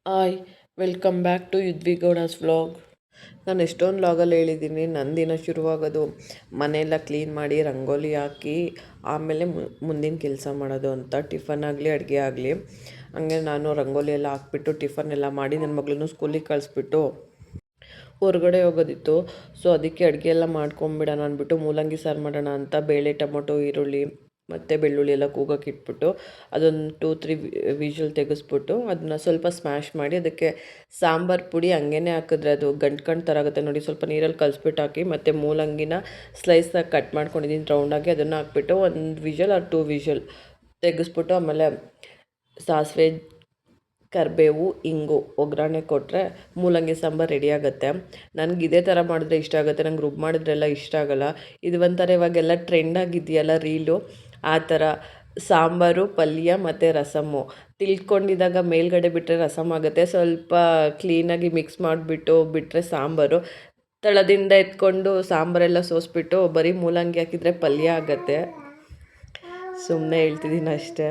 Hi, welcome back to Yudvi Gowda's vlog. ನಾನು ಎಷ್ಟೊಂದು ವ್ಲಾಗಲ್ಲಿ ಹೇಳಿದ್ದೀನಿ, ನನ್ನ ದಿನ ಶುರುವಾಗೋದು ಮನೆಯೆಲ್ಲ ಕ್ಲೀನ್ ಮಾಡಿ ರಂಗೋಲಿ ಹಾಕಿ ಆಮೇಲೆ ಮುಂದಿನ ಕೆಲಸ ಮಾಡೋದು ಅಂತ. ಟಿಫನ್ ಆಗಲಿ ಅಡುಗೆ ಆಗಲಿ ಹಂಗೆ ನಾನು ರಂಗೋಲಿ ಎಲ್ಲ ಹಾಕ್ಬಿಟ್ಟು ಟಿಫನ್ ಎಲ್ಲ ಮಾಡಿ ನನ್ನ ಮಗಳನ್ನೂ ಸ್ಕೂಲಿಗೆ ಕಳಿಸ್ಬಿಟ್ಟು ಹೊರಗಡೆ ಹೋಗೋದಿತ್ತು. ಸೊ ಅದಕ್ಕೆ ಅಡುಗೆ ಎಲ್ಲ ಮಾಡ್ಕೊಂಬಿಡೋಣ ಅಂದ್ಬಿಟ್ಟು ಮೂಲಂಗಿ ಸಾರು ಮಾಡೋಣ ಅಂತ ಬೇಳೆ, ಟೊಮೊಟೊ, ಈರುಳ್ಳಿ ಮತ್ತು ಬೆಳ್ಳುಳ್ಳಿ ಎಲ್ಲ ಕೂಗೋಕೆ ಇಟ್ಬಿಟ್ಟು ಅದೊಂದು 2-3 ವಿಷಲ್ ತೆಗೆಸ್ಬಿಟ್ಟು ಅದನ್ನ ಸ್ವಲ್ಪ ಸ್ಮ್ಯಾಶ್ ಮಾಡಿ ಅದಕ್ಕೆ ಸಾಂಬಾರು ಪುಡಿ ಹಂಗೇ ಹಾಕಿದ್ರೆ ಅದು ಗಂಟು ಥರ ಆಗುತ್ತೆ ನೋಡಿ. ಸ್ವಲ್ಪ ನೀರಲ್ಲಿ ಕಲಿಸ್ಬಿಟ್ಟು ಹಾಕಿ ಮತ್ತು ಮೂಲಂಗಿನ ಸ್ಲೈಸಾಗಿ ಕಟ್ ಮಾಡ್ಕೊಂಡಿದ್ದೀನಿ ರೌಂಡಾಗಿ, ಅದನ್ನು ಹಾಕ್ಬಿಟ್ಟು 1 ವಿಷಲ್ ಆರ್ 2 ವಿಷಲ್ ತೆಗೆಸ್ಬಿಟ್ಟು ಆಮೇಲೆ ಸಾಸಿವೆ, ಕರಿಬೇವು, ಇಂಗು ಒಗ್ಗರಣೆ ಕೊಟ್ಟರೆ ಮೂಲಂಗಿ ಸಾಂಬಾರು ರೆಡಿ ಆಗುತ್ತೆ. ನನಗೆ ಇದೇ ಥರ ಮಾಡಿದ್ರೆ ಇಷ್ಟ ಆಗುತ್ತೆ, ನಂಗೆ ರುಬ್ಬು ಮಾಡಿದ್ರೆಲ್ಲ ಇಷ್ಟ ಆಗೋಲ್ಲ. ಇದು ಒಂಥರ ಇವಾಗೆಲ್ಲ ಟ್ರೆಂಡ್ ಆಗಿದೆಯಲ್ಲ ರೀಲು, ಆ ಥರ ಸಾಂಬಾರು, ಪಲ್ಯ ಮತ್ತು ರಸಮ್ಮು ತಿಳ್ಕೊಂಡಿದ್ದಾಗ ಮೇಲ್ಗಡೆ ಬಿಟ್ಟರೆ ರಸಮ್ ಆಗುತ್ತೆ. ಸ್ವಲ್ಪ ಕ್ಲೀನಾಗಿ ಮಿಕ್ಸ್ ಮಾಡಿಬಿಟ್ಟು ಬಿಟ್ಟರೆ ಸಾಂಬಾರು, ತಳದಿಂದ ಎತ್ಕೊಂಡು ಸಾಂಬಾರೆಲ್ಲ ಸೋಸ್ಬಿಟ್ಟು ಬರೀ ಮೂಲಂಗಿ ಹಾಕಿದರೆ ಪಲ್ಯ ಆಗುತ್ತೆ. ಸುಮ್ಮನೆ ಹೇಳ್ತಿದ್ದೀನಿ ಅಷ್ಟೇ.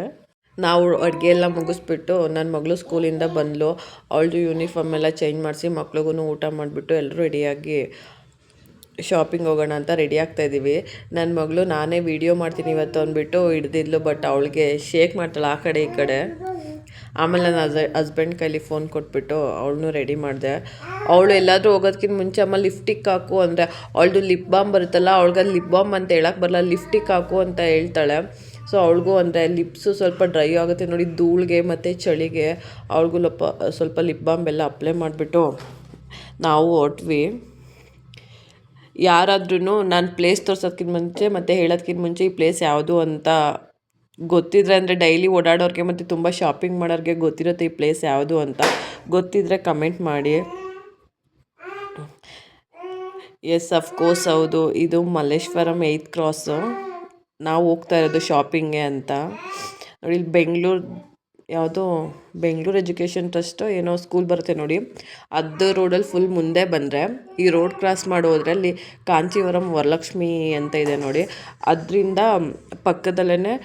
ನಾವು ಅಡುಗೆ ಎಲ್ಲ ಮುಗಿಸ್ಬಿಟ್ಟು ನನ್ನ ಮಗಳು ಸ್ಕೂಲಿಂದ ಬಂದಳು. ಅವಳದು ಯೂನಿಫಾರ್ಮ್ ಎಲ್ಲ ಚೇಂಜ್ ಮಾಡಿಸಿ ಮಕ್ಳಿಗೂ ಊಟ ಮಾಡಿಬಿಟ್ಟು ಎಲ್ಲರೂ ರೆಡಿಯಾಗಿ ಶಾಪಿಂಗ್ ಹೋಗೋಣ ಅಂತ ರೆಡಿ ಆಗ್ತಾಯಿದ್ದೀವಿ. ನನ್ನ ಮಗಳು ನಾನೇ ವೀಡಿಯೋ ಮಾಡ್ತೀನಿ ಇವತ್ತು ಅಂದ್ಬಿಟ್ಟು ಹಿಡ್ದಿದ್ಲು, ಬಟ್ ಅವಳಿಗೆ ಶೇಕ್ ಮಾಡ್ತಾಳೆ ಆ ಕಡೆ ಈ ಕಡೆ. ಆಮೇಲೆ ನನ್ನ ಹಸ್ಬೆಂಡ್ ಕೈಲಿ ಫೋನ್ ಕೊಟ್ಬಿಟ್ಟು ಅವಳನ್ನೂ ರೆಡಿ ಮಾಡಿದೆ. ಅವಳು ಎಲ್ಲಾದರೂ ಹೋಗೋದಕ್ಕಿಂತ ಮುಂಚೆ ಅಮ್ಮ ಲಿಫ್ಟಿಕ್ ಹಾಕು ಅಂದರೆ, ಅವಳದು ಲಿಪ್ ಬಾಮ್ ಬರುತ್ತಲ್ಲ, ಅವಳಿಗೆ ಲಿಪ್ ಬಾಮ್ ಅಂತ ಹೇಳಕ್ಕೆ ಬರಲ್ಲ, ಲಿಫ್ಟಿಕ್ ಹಾಕು ಅಂತ ಹೇಳ್ತಾಳೆ. ಸೊ ಅವಳಿಗೂ ಅಂದರೆ ಲಿಪ್ಸು ಸ್ವಲ್ಪ ಡ್ರೈ ಆಗುತ್ತೆ ನೋಡಿ ಧೂಳಿಗೆ ಮತ್ತು ಚಳಿಗೆ. ಅವಳಿಗೂ ಸ್ವಲ್ಪ ಲಿಪ್ ಬಾಮ್ ಎಲ್ಲ ಅಪ್ಲೈ ಮಾಡಿಬಿಟ್ಟು ನಾವು ಹೊರಟ್ವಿ. ಯಾರಾದ್ರೂ ನಾನು ಪ್ಲೇಸ್ ತೋರ್ಸೋದಕ್ಕಿಂತ ಮುಂಚೆ ಮತ್ತು ಹೇಳೋದಕ್ಕಿಂತ ಮುಂಚೆ ಈ ಪ್ಲೇಸ್ ಯಾವುದು ಅಂತ ಗೊತ್ತಿದ್ರೆ, ಅಂದರೆ ಡೈಲಿ ಓಡಾಡೋರಿಗೆ ಮತ್ತು ತುಂಬ ಶಾಪಿಂಗ್ ಮಾಡೋರಿಗೆ ಗೊತ್ತಿರುತ್ತೆ ಈ ಪ್ಲೇಸ್ ಯಾವುದು ಅಂತ. ಗೊತ್ತಿದ್ದರೆ ಕಮೆಂಟ್ ಮಾಡಿ. ಎಸ್, ಅಫ್ಕೋರ್ಸ್ ಹೌದು, ಇದು ಮಲ್ಲೇಶ್ವರಂ 8th ಕ್ರಾಸು. ನಾವು ಹೋಗ್ತಾ ಇರೋದು ಶಾಪಿಂಗ್ಗೆ ಅಂತ. ನೋಡಿ ಇಲ್ಲಿ ಯಾವುದೋ ಬೆಂಗಳೂರು ಎಜುಕೇಷನ್ ಟ್ರಸ್ಟು ಏನೋ ಸ್ಕೂಲ್ ಬರುತ್ತೆ ನೋಡಿ, ಅದು ರೋಡಲ್ಲಿ ಫುಲ್ ಮುಂದೆ ಬಂದರೆ ಈ ರೋಡ್ ಕ್ರಾಸ್ ಮಾಡಿ ಹೋದರೆ ಅಲ್ಲಿ ಕಾಂಚೀವರಂ ವರಲಕ್ಷ್ಮಿ ಅಂತ ಇದೆ ನೋಡಿ. ಅದರಿಂದ ಪಕ್ಕದಲ್ಲೇ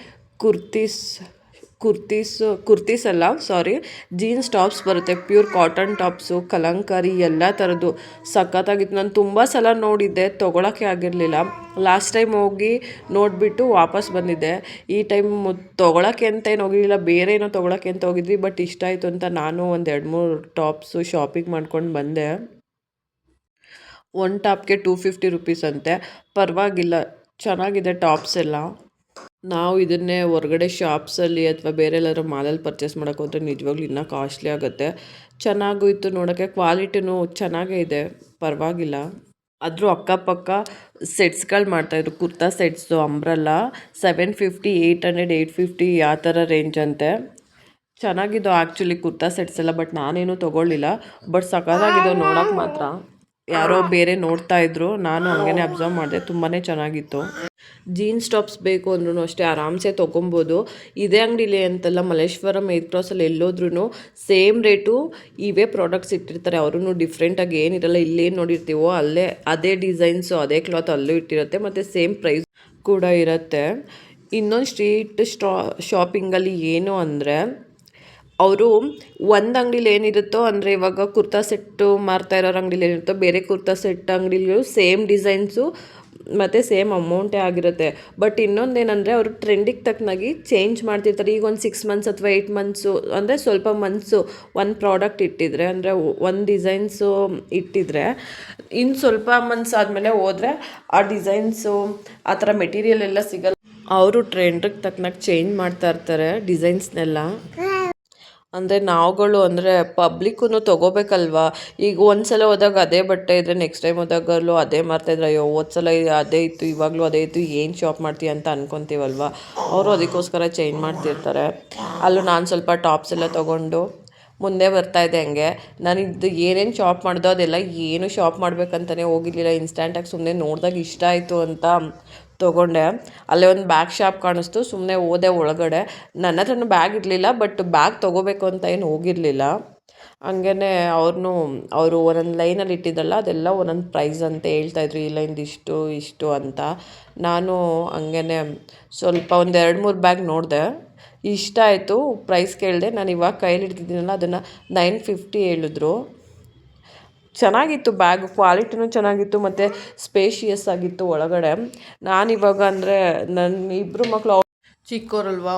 ಕುರ್ತೀಸ್ ಅಲ್ಲ ಸಾರಿ, ಜೀನ್ಸ್ ಟಾಪ್ಸ್ ಬರುತ್ತೆ, ಪ್ಯೂರ್ ಕಾಟನ್ ಟಾಪ್ಸು, ಕಲಂಕಾರಿ ಎಲ್ಲ ಥರದ್ದು ಸಖತ್ತಾಗಿತ್ತು. ನಾನು ತುಂಬ ಸಲ ನೋಡಿದ್ದೆ, ತೊಗೊಳಕ್ಕೆ ಆಗಿರಲಿಲ್ಲ. ಲಾಸ್ಟ್ ಟೈಮ್ ಹೋಗಿ ನೋಡಿಬಿಟ್ಟು ವಾಪಸ್ ಬಂದಿದ್ದೆ. ಈ ಟೈಮ್ ತೊಗೊಳಕ್ಕೆ ಅಂತ ಏನು ಹೋಗಿರಲಿಲ್ಲ, ಬೇರೆ ಏನೋ ತೊಗೊಳಕ್ಕೆ ಅಂತ ಹೋಗಿದ್ವಿ. ಬಟ್ ಇಷ್ಟ ಆಯಿತು ಅಂತ ನಾನು ಒಂದು 2-3 ಟಾಪ್ಸು ಶಾಪಿಂಗ್ ಮಾಡ್ಕೊಂಡು ಬಂದೆ. ಒಂದು ಟಾಪ್ಗೆ 250 ರುಪೀಸ್ ಅಂತೆ, ಪರವಾಗಿಲ್ಲ, ಚೆನ್ನಾಗಿದೆ ಟಾಪ್ಸ್ ಎಲ್ಲ. ನಾವು ಇದನ್ನೇ ಹೊರಗಡೆ ಶಾಪ್ಸಲ್ಲಿ ಅಥವಾ ಬೇರೆ ಎಲ್ಲಾದ್ರೂ ಮಾಲಲ್ಲಿ ಪರ್ಚೇಸ್ ಮಾಡೋಕೆ ಹೋದರೆ ನಿಜವಾಗ್ಲೂ ಇನ್ನೂ ಕಾಸ್ಟ್ಲಿ ಆಗುತ್ತೆ. ಚೆನ್ನಾಗೂ ಇತ್ತು ನೋಡೋಕ್ಕೆ, ಕ್ವಾಲಿಟಿನೂ ಚೆನ್ನಾಗೇ ಇದೆ, ಪರವಾಗಿಲ್ಲ. ಆದರೂ ಅಕ್ಕಪಕ್ಕ ಸೆಟ್ಸ್ಗಳು ಮಾಡ್ತಾಯಿದ್ರು, ಕುರ್ತಾ ಸೆಟ್ಸು, ಅಂಬ್ರೆಲ್ಲ 750, 800, 850 ಆ ಥರ ರೇಂಜ್ ಅಂತೆ. ಚೆನ್ನಾಗಿದ್ದು ಆ್ಯಕ್ಚುಲಿ ಕುರ್ತಾ ಸೆಟ್ಸ್ ಎಲ್ಲ, ಬಟ್ ನಾನೇನು ತೊಗೊಳ್ಳಿಲ್ಲ. ಬಟ್ ಸಖತ್ತಾಗಿದ್ದು ನೋಡೋಕೆ ಮಾತ್ರ. ಯಾರೋ ಬೇರೆ ನೋಡ್ತಾ ಇದ್ರು, ನಾನು ಹಂಗೇ ಅಬ್ಸರ್ವ್ ಮಾಡಿದೆ, ತುಂಬಾ ಚೆನ್ನಾಗಿತ್ತು. ಜೀನ್ಸ್ ಟಾಪ್ಸ್ ಬೇಕು ಅಂದ್ರೂ ಅಷ್ಟೇ ಆರಾಮ್ಸೆ ತೊಗೊಬೋದು. ಇದೇ ಅಂಗಡಿಲಿ ಅಂತಲ್ಲ, ಮಲ್ಲೇಶ್ವರಂ 8th ಕ್ರಾಸಲ್ಲಿ ಎಲ್ಲೋದ್ರೂ ಸೇಮ್ ರೇಟು ಇವೇ ಪ್ರಾಡಕ್ಟ್ಸ್ ಇಟ್ಟಿರ್ತಾರೆ. ಅವರೂ ಡಿಫ್ರೆಂಟಾಗಿ ಏನಿರಲ್ಲ, ಇಲ್ಲೇನು ನೋಡಿರ್ತೀವೋ ಅಲ್ಲೇ ಅದೇ ಡಿಸೈನ್ಸು ಅದೇ ಕ್ಲಾತ್ ಅಲ್ಲೂ ಇಟ್ಟಿರುತ್ತೆ ಮತ್ತು ಸೇಮ್ ಪ್ರೈಸ್ ಕೂಡ ಇರುತ್ತೆ. ಇನ್ನೊಂದು ಸ್ಟ್ರೀಟ್ ಶಾಪಿಂಗಲ್ಲಿ ಏನು ಅಂದರೆ, ಅವರು ಒಂದು ಅಂಗಡಿಲಿ ಏನಿರುತ್ತೋ, ಅಂದರೆ ಇವಾಗ ಕುರ್ತಾ ಸೆಟ್ಟು ಮಾರ್ತಾ ಇರೋರು ಅಂಗಡಿಲಿ ಏನಿರುತ್ತೋ, ಬೇರೆ ಕುರ್ತಾ ಸೆಟ್ ಅಂಗಡಿಲೂ ಸೇಮ್ ಡಿಸೈನ್ಸು ಮತ್ತು ಸೇಮ್ ಅಮೌಂಟೇ ಆಗಿರುತ್ತೆ. ಬಟ್ ಇನ್ನೊಂದೇನೆಂದರೆ, ಅವರು ಟ್ರೆಂಡಿಗೆ ತಕ್ಕನಾಗಿ ಚೇಂಜ್ ಮಾಡ್ತಿರ್ತಾರೆ. ಈಗ ಒಂದು 6 ಮಂತ್ಸ್ ಅಥವಾ 8 ಮಂತ್ಸು ಅಂದರೆ ಸ್ವಲ್ಪ ಮಂತ್ಸು ಒಂದು ಪ್ರಾಡಕ್ಟ್ ಇಟ್ಟಿದ್ರೆ, ಅಂದರೆ ಒಂದು ಡಿಸೈನ್ಸು ಇಟ್ಟಿದ್ರೆ, ಇನ್ನು ಸ್ವಲ್ಪ ಮಂತ್ಸ್ ಆದಮೇಲೆ ಹೋದರೆ ಆ ಡಿಸೈನ್ಸು ಆ ಥರ ಮೆಟೀರಿಯಲ್ ಎಲ್ಲ ಸಿಗಲ್ಲ. ಅವರು ಟ್ರೆಂಡಿಗೆ ತಕ್ಕನಾಗಿ ಚೇಂಜ್ ಮಾಡ್ತಾ ಇರ್ತಾರೆ ಡಿಸೈನ್ಸ್ನೆಲ್ಲ. ಅಂದರೆ ನಾವುಗಳು ಅಂದರೆ ಪಬ್ಲಿಕ್ಕೂ ತೊಗೋಬೇಕಲ್ವ. ಈಗ ಒಂದು ಸಲ ಹೋದಾಗ ಅದೇ ಬಟ್ಟೆ ಇದ್ದರೆ ನೆಕ್ಸ್ಟ್ ಟೈಮ್ ಹೋದಾಗಲೂ ಅದೇ ಮಾರ್ತಾಯಿದ್ರೆ, ಅಯ್ಯೋ ಹೋದ ಸಲ ಅದೇ ಇತ್ತು ಇವಾಗಲೂ ಅದೇ ಇತ್ತು, ಏನು ಶಾಪ್ ಮಾಡ್ತೀಯ ಅಂತ ಅಂದ್ಕೊತೀವಲ್ವ. ಅವರು ಅದಕ್ಕೋಸ್ಕರ ಚೇಂಜ್ ಮಾಡ್ತಿರ್ತಾರೆ. ಅಲ್ಲೂ ನಾನು ಸ್ವಲ್ಪ ಟಾಪ್ಸ್ ಎಲ್ಲ ತೊಗೊಂಡು ಮುಂದೆ ಬರ್ತಾಯಿದ್ದೆ. ಹಂಗೆ ನಾನು ಇದು ಏನೇನು ಶಾಪ್ ಮಾಡಿದೋ ಅದೆಲ್ಲ ಏನು ಶಾಪ್ ಮಾಡ್ಬೇಕಂತಲೇ ಹೋಗಿರಲಿಲ್ಲ. ಇನ್ಸ್ಟ್ಯಾಂಟಾಗಿ ಸುಮ್ಮನೆ ನೋಡಿದಾಗ ಇಷ್ಟ ಆಯಿತು ಅಂತ ತೊಗೊಂಡೆ. ಅಲ್ಲೇ ಒಂದು ಬ್ಯಾಗ್ ಶಾಪ್ ಕಾಣಿಸ್ತು, ಸುಮ್ಮನೆ ಹೋದೆ ಒಳಗಡೆ. ನನ್ನ ಹತ್ರನೂ ಬ್ಯಾಗ್ ಇರಲಿಲ್ಲ, ಬಟ್ ಬ್ಯಾಗ್ ತೊಗೋಬೇಕು ಅಂತ ಏನು ಹೋಗಿರಲಿಲ್ಲ. ಹಂಗೇ ಅವರು ಒಂದೊಂದು ಲೈನಲ್ಲಿ ಇಟ್ಟಿದ್ದಲ್ಲ, ಅದೆಲ್ಲ ಒಂದೊಂದು ಪ್ರೈಸ್ ಅಂತ ಹೇಳ್ತಾಯಿದ್ರು, ಈ ಲೈನ್ದು ಇಷ್ಟು ಇಷ್ಟು ಅಂತ. ನಾನು ಹಂಗೇ ಸ್ವಲ್ಪ ಒಂದು 2-3 ಬ್ಯಾಗ್ ನೋಡಿದೆ. ಇಷ್ಟ ಆಯಿತು, ಪ್ರೈಸ್ ಕೇಳಿದೆ. ನಾನು ಇವಾಗ ಕೈಯಲ್ಲಿ ಹಿಡ್ದಿದ್ದೀನಲ್ಲ ಅದನ್ನು 950 ಹೇಳಿದ್ರು. ಚೆನ್ನಾಗಿತ್ತು ಬ್ಯಾಗ್, ಕ್ವಾಲಿಟಿನೂ ಚೆನ್ನಾಗಿತ್ತು ಮತ್ತು ಸ್ಪೇಷಿಯಸ್ ಆಗಿತ್ತು ಒಳಗಡೆ. ನಾನಿವಾಗ ಅಂದರೆ ನನ್ನ ಇಬ್ಬರು ಮಕ್ಕಳು ಚಿಕ್ಕವರಲ್ವಾ,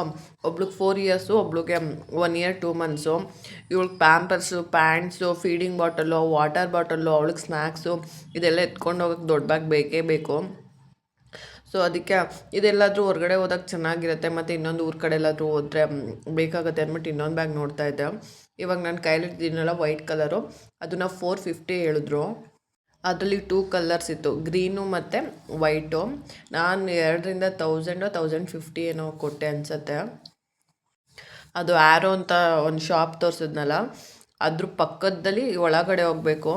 ಒಬ್ಳಿಗೆ 4 ಇಯರ್ಸು, ಒಬ್ಳಿಗೆ 1 ಇಯರ್ 2 ಮಂತ್ಸು. ಇವಳಿಗೆ pampers, pants, feeding bottle, water bottle, ಅವಳಿಗೆ ಸ್ನ್ಯಾಕ್ಸು ಇದೆಲ್ಲ ಎತ್ಕೊಂಡು ಹೋಗೋಕ್ಕೆ ದೊಡ್ಡ ಬ್ಯಾಗ್ ಬೇಕೇ ಬೇಕು. ಸೊ ಅದಕ್ಕೆ ಇದೆಲ್ಲಾದರೂ ಹೊರಗಡೆ ಹೋದಾಗ ಚೆನ್ನಾಗಿರುತ್ತೆ, ಮತ್ತು ಇನ್ನೊಂದು ಊರ ಕಡೆ ಎಲ್ಲಾದರೂ ಹೋದರೆ ಬೇಕಾಗುತ್ತೆ ಅಂದ್ಬಿಟ್ಟು ಇನ್ನೊಂದು ಬ್ಯಾಗ್ ನೋಡ್ತಾ ಇದ್ದೆ. ಇವಾಗ ನಾನು ಕೈಲಿಟ್ಟಿದ್ದೀನಲ್ಲ ವೈಟ್ ಕಲರು, ಅದನ್ನು 450 ಹೇಳಿದ್ರು. ಅದರಲ್ಲಿ 2 ಕಲರ್ಸ್ ಇತ್ತು, ಗ್ರೀನು ಮತ್ತು ವೈಟು. ನಾನು 2ರಿಂದ 1000-1050 ಏನೋ ಕೊಟ್ಟೆ ಅನಿಸುತ್ತೆ. ಅದು ಆ್ಯರೋ ಅಂತ ಒಂದು ಶಾಪ್ ತೋರಿಸಿದ್ನಲ್ಲ, ಅದ್ರ ಪಕ್ಕದಲ್ಲಿ ಒಳಗಡೆ ಹೋಗಬೇಕು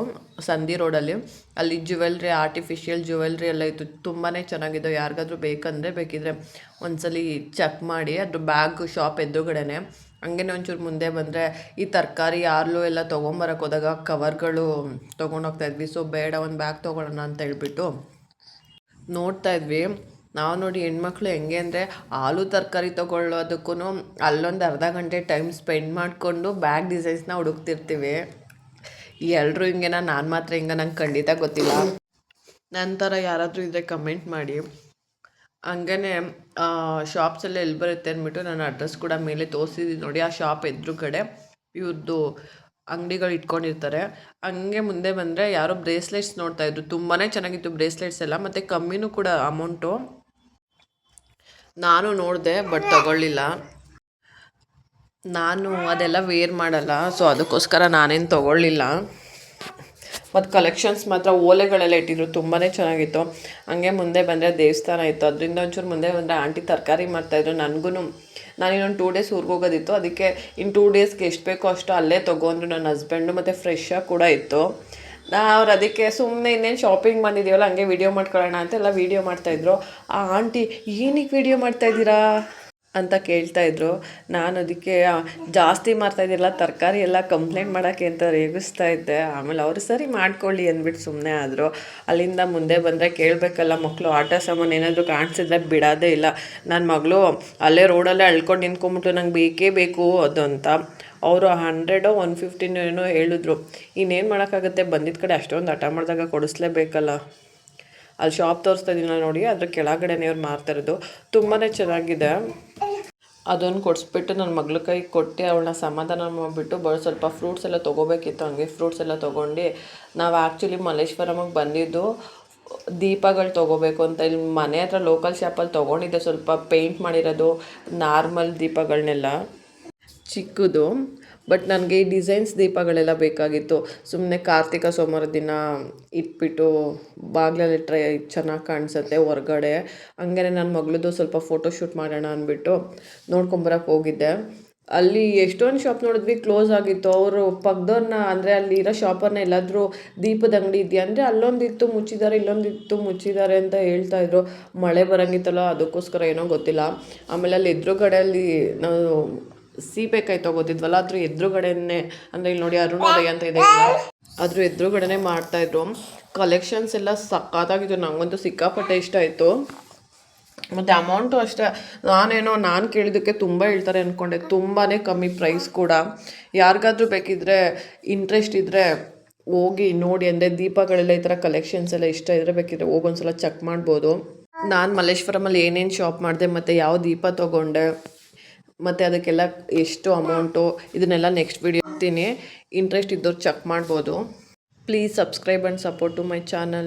ಸಂಧಿ ರೋಡಲ್ಲಿ. ಅಲ್ಲಿ ಜ್ಯುವೆಲ್ರಿ, ಆರ್ಟಿಫಿಷಿಯಲ್ ಜ್ಯುವೆಲ್ರಿ ಎಲ್ಲ ಇತ್ತು, ತುಂಬಾ ಚೆನ್ನಾಗಿದೆ. ಯಾರಿಗಾದ್ರೂ ಬೇಕಂದರೆ ಬೇಕಿದ್ರೆ ಒಂದ್ಸಲಿ ಚೆಕ್ ಮಾಡಿ. ಅದ್ರ ಬ್ಯಾಗ್ ಶಾಪ್ ಎದುರುಗಡೆನೆ. ಹಂಗೆ ಒಂಚೂರು ಮುಂದೆ ಬಂದರೆ ಈ ತರಕಾರಿ ಹಾಲು ಎಲ್ಲ ತೊಗೊಂಬರಕ್ಕೆ ಹೋದಾಗ ಕವರ್ಗಳು ತೊಗೊಂಡೋಗ್ತಾಯಿದ್ವಿ. ಸೊ ಬೇಡ, ಒಂದು ಬ್ಯಾಗ್ ತೊಗೊಳ್ಳೋಣ ಅಂತ ಹೇಳ್ಬಿಟ್ಟು ನೋಡ್ತಾ ಇದ್ವಿ. ನಾವು ನೋಡಿ ಹೆಣ್ಮಕ್ಳು ಹೆಂಗೆ ಅಂದರೆ ಹಾಲು ತರಕಾರಿ ತೊಗೊಳ್ಳೋದಕ್ಕೂ ಅಲ್ಲೊಂದು ಅರ್ಧ ಗಂಟೆ ಟೈಮ್ ಸ್ಪೆಂಡ್ ಮಾಡಿಕೊಂಡು ಬ್ಯಾಗ್ ಡಿಸೈನ್ಸ್ನ ಹುಡುಕ್ತಿರ್ತೀವಿ. ಎಲ್ಲರೂ ಹಿಂಗೇನ, ನಾನು ಮಾತ್ರ ಹಿಂಗೆ, ನಂಗೆ ಖಂಡಿತ ಗೊತ್ತಿಲ್ಲ. ನಂತರ ಯಾರಾದರೂ ಇದ್ದರೆ ಕಮೆಂಟ್ ಮಾಡಿ. ಹಂಗೇ ಶಾಪ್ಸೆಲ್ಲ ಎಲ್ಲಿ ಬರುತ್ತೆ ಅಂದ್ಬಿಟ್ಟು ನಾನು ಅಡ್ರೆಸ್ ಕೂಡ ಮೇಲೆ ತೋರಿಸಿದ್ದೀನಿ ನೋಡಿ. ಆ ಶಾಪ್ ಎದುರುಗಡೆ ಇವ್ರದ್ದು ಅಂಗಡಿಗಳು ಇಟ್ಕೊಂಡಿರ್ತಾರೆ. ಹಂಗೆ ಮುಂದೆ ಬಂದರೆ ಯಾರೋ ಬ್ರೇಸ್ಲೆಟ್ಸ್ ನೋಡ್ತಾಯಿದ್ರು, ತುಂಬಾ ಚೆನ್ನಾಗಿತ್ತು ಬ್ರೇಸ್ಲೆಟ್ಸ್ ಎಲ್ಲ, ಮತ್ತು ಕಮ್ಮಿನೂ ಕೂಡ ಅಮೌಂಟು. ನಾನು ನೋಡಿದೆ ಬಟ್ ತಗೊಳ್ಳಿಲ್ಲ. ನಾನು ಅದೆಲ್ಲ ವೇರ್ ಮಾಡಲ್ಲ, ಸೊ ಅದಕ್ಕೋಸ್ಕರ ನಾನೇನು ತೊಗೊಳ್ಳಿಲ್ಲ. ಮತ್ತು ಕಲೆಕ್ಷನ್ಸ್ ಮಾತ್ರ ಓಲೆಗಳೆಲ್ಲ ಇಟ್ಟಿದ್ರು, ತುಂಬಾ ಚೆನ್ನಾಗಿತ್ತು. ಹಂಗೆ ಮುಂದೆ ಬಂದರೆ ದೇವಸ್ಥಾನ ಇತ್ತು, ಅದರಿಂದ ಒಂಚೂರು ಮುಂದೆ ಬಂದರೆ ಆಂಟಿ ತರಕಾರಿ ಮಾಡ್ತಾಯಿದ್ರು. ನನಗೂ ನಾನು ಇನ್ನೊಂದು 2 ಡೇಸ್ ಊರಿಗೆ ಹೋಗೋದಿತ್ತು, ಅದಕ್ಕೆ ಇನ್ನು 2 ಡೇಸ್ಗೆ ಎಷ್ಟು ಬೇಕೋ ಅಷ್ಟು ಅಲ್ಲೇ ತೊಗೊಂಡ್ರು ನನ್ನ ಹಸ್ಬೆಂಡು. ಮತ್ತು ಫ್ರೆಶ್ಶಾಗಿ ಕೂಡ ಇತ್ತು. ಅವ್ರು ಅದಕ್ಕೆ ಸುಮ್ಮನೆ ಇನ್ನೇನು ಶಾಪಿಂಗ್ ಬಂದಿದ್ದೀವಲ್ಲ ಹಂಗೆ ವೀಡಿಯೋ ಮಾಡ್ಕೊಳ್ಳೋಣ ಅಂತೆಲ್ಲ ವೀಡಿಯೋ ಮಾಡ್ತಾಯಿದ್ರು. ಆ ಆಂಟಿ ಏನಕ್ಕೆ ವೀಡಿಯೋ ಮಾಡ್ತಾಯಿದ್ದೀರಾ ಅಂತ ಕೇಳ್ತಾಯಿದ್ರು. ನಾನು ಅದಕ್ಕೆ ಜಾಸ್ತಿ ಮಾಡ್ತಾಯಿದ್ದಿಲ್ಲ ತರಕಾರಿ ಎಲ್ಲ ಕಂಪ್ಲೇಂಟ್ ಮಾಡೋಕ್ಕೆ ಅಂತ ರೇಗಿಸ್ತಾ ಇದ್ದೆ. ಆಮೇಲೆ ಅವರು ಸರಿ ಮಾಡ್ಕೊಳ್ಳಿ ಅಂದ್ಬಿಟ್ಟು ಸುಮ್ಮನೆ ಆದರು. ಅಲ್ಲಿಂದ ಮುಂದೆ ಬಂದರೆ ಕೇಳಬೇಕಲ್ಲ, ಮಕ್ಕಳು ಆಟ ಸಾಮಾನು ಏನಾದರೂ ಕಾಣಿಸಿದ್ರೆ ಬಿಡೋದೇ ಇಲ್ಲ. ನನ್ನ ಮಗಳು ಅಲ್ಲೇ ರೋಡಲ್ಲೇ ಅಳ್ಕೊಂಡು ನಿಂತ್ಕೊಂಬಿಟ್ಟು ನಂಗೆ ಬೇಕೇ ಬೇಕು ಅದು ಅಂತ. ಅವರು 100 150 ಏನೋ ಹೇಳಿದ್ರು. ಇನ್ನೇನು ಮಾಡೋಕ್ಕಾಗುತ್ತೆ, ಬಂದಿದ್ದ ಕಡೆ ಅಷ್ಟೊಂದು ಹಠ ಮಾಡಿದಾಗ ಕೊಡಿಸ್ಲೇಬೇಕಲ್ಲ. ಅಲ್ಲಿ ಶಾಪ್ ತೋರಿಸ್ತಾ ಇದ್ದೀನ ನೋಡಿ, ಅದ್ರ ಕೆಳಗಡೆನೇ ಅವ್ರು ಮಾರ್ತಾಯಿರೋದು. ತುಂಬಾ ಚೆನ್ನಾಗಿದೆ. ಅದನ್ನು ಕೊಡಿಸ್ಬಿಟ್ಟು ನನ್ನ ಮಗಳ ಕೈ ಕೊಟ್ಟು ಅವಳನ್ನ ಸಮಾಧಾನ ಮಾಡಿಬಿಟ್ಟು ಸ್ವಲ್ಪ ಫ್ರೂಟ್ಸ್ ಎಲ್ಲ ತೊಗೋಬೇಕಿತ್ತು. ಹಂಗೆ ಫ್ರೂಟ್ಸ್ ಎಲ್ಲ ತೊಗೊಂಡು ನಾವು ಆ್ಯಕ್ಚುಲಿ ಮಲ್ಲೇಶ್ವರಮಿಗೆ ಬಂದಿದ್ದು ದೀಪಗಳು ತೊಗೋಬೇಕು ಅಂತ. ಇಲ್ಲಿ ಮನೆ ಹತ್ರ ಲೋಕಲ್ ಶಾಪಲ್ಲಿ ತೊಗೊಂಡಿದ್ದೆ, ಸ್ವಲ್ಪ ಪೇಂಟ್ ಮಾಡಿರೋದು ನಾರ್ಮಲ್ ದೀಪಗಳನ್ನೆಲ್ಲ ಚಿಕ್ಕದು. ಬಟ್ ನನಗೆ ಈ ಡಿಸೈನ್ಸ್ ದೀಪಗಳೆಲ್ಲ ಬೇಕಾಗಿತ್ತು. ಸುಮ್ಮನೆ ಕಾರ್ತಿಕ ಸೋಮವಾರ ದಿನ ಇಟ್ಬಿಟ್ಟು ಬಾಗಿಲಲ್ಲಿ ಟ್ರೈ ಚೆನ್ನಾಗಿ ಕಾಣಿಸುತ್ತೆ ಹೊರ್ಗಡೆ. ಹಂಗೆ ನನ್ನ ಮಗಳದ್ದು ಸ್ವಲ್ಪ ಫೋಟೋಶೂಟ್ ಮಾಡೋಣ ಅಂದ್ಬಿಟ್ಟು ನೋಡ್ಕೊಂಬರಕ್ಕೆ ಹೋಗಿದ್ದೆ. ಅಲ್ಲಿ ಎಷ್ಟೊಂದು ಶಾಪ್ ನೋಡಿದ್ವಿ, ಕ್ಲೋಸ್ ಆಗಿತ್ತು. ಅವರು ಪಕ್ಕದವ್ರನ್ನ ಅಂದರೆ ಅಲ್ಲಿರೋ ಶಾಪರ್ನ ಎಲ್ಲಾದರೂ ದೀಪದ ಅಂಗಡಿ ಇದೆಯಾ ಅಂದರೆ ಅಲ್ಲೊಂದಿತ್ತು ಮುಚ್ಚಿದ್ದಾರೆ, ಇಲ್ಲೊಂದಿತ್ತು ಮುಚ್ಚಿದ್ದಾರೆ ಅಂತ ಹೇಳ್ತಾಯಿದ್ರು. ಮಳೆ ಬರೋಂಗಿತ್ತಲ್ಲ ಅದಕ್ಕೋಸ್ಕರ ಏನೋ ಗೊತ್ತಿಲ್ಲ. ಆಮೇಲೆ ಅಲ್ಲಿ ಎದುರುಗಡೆಯಲ್ಲಿ ನಾವು ಸೀಬೆಕಾಯಿ ತೊಗೋತಿದ್ವಲ್ಲ, ಅದ್ರ ಎದುರುಗಡೆನೇ ಅಂದರೆ ಇಲ್ಲಿ ನೋಡಿ ಅರುಣೋದಯ ಅಂತ ಇದೆ, ಅದ್ರ ಎದುರುಗಡೆನೇ ಮಾಡ್ತಾಯಿದ್ರು. ಕಲೆಕ್ಷನ್ಸ್ ಎಲ್ಲ ಸಕ್ಕತ್ತಾಗಿತ್ತು, ನನಗಂತೂ ಸಿಕ್ಕಾಪಟ್ಟೆ ಇಷ್ಟ ಆಯಿತು. ಮತ್ತು ಅಮೌಂಟು ಅಷ್ಟೇ, ನಾನು ಕೇಳಿದ್ದಕ್ಕೆ ತುಂಬ ಹೇಳ್ತಾರೆ ಅಂದ್ಕೊಂಡೆ. ತುಂಬಾ ಕಮ್ಮಿ ಪ್ರೈಸ್ ಕೂಡ. ಯಾರಿಗಾದ್ರೂ ಬೇಕಿದ್ದರೆ ಇಂಟ್ರೆಸ್ಟ್ ಇದ್ದರೆ ಹೋಗಿ ನೋಡಿ. ಅಂದರೆ ದೀಪಗಳೆಲ್ಲ ಈ ಥರ ಕಲೆಕ್ಷನ್ಸ್ ಎಲ್ಲ ಇಷ್ಟ ಇದ್ದರೆ ಬೇಕಿದ್ದರೆ ಹೋಗೊಂದ್ಸಲ ಚೆಕ್ ಮಾಡ್ಬೋದು. ನಾನು ಮಲ್ಲೇಶ್ವರಮಲ್ಲಿ ಏನೇನು ಶಾಪ್ ಮಾಡಿದೆ ಮತ್ತು ಯಾವ ದೀಪ ತೊಗೊಂಡೆ ಮತ್ತು ಅದಕ್ಕೆಲ್ಲ ಎಷ್ಟು ಅಮೌಂಟು ಇದನ್ನೆಲ್ಲ ನೆಕ್ಸ್ಟ್ ವೀಡಿಯೋ ಇರ್ತೀನಿ. ಇಂಟ್ರೆಸ್ಟ್ ಇದ್ದವ್ರು ಚೆಕ್ ಮಾಡ್ಬೋದು. Please subscribe and support to my channel.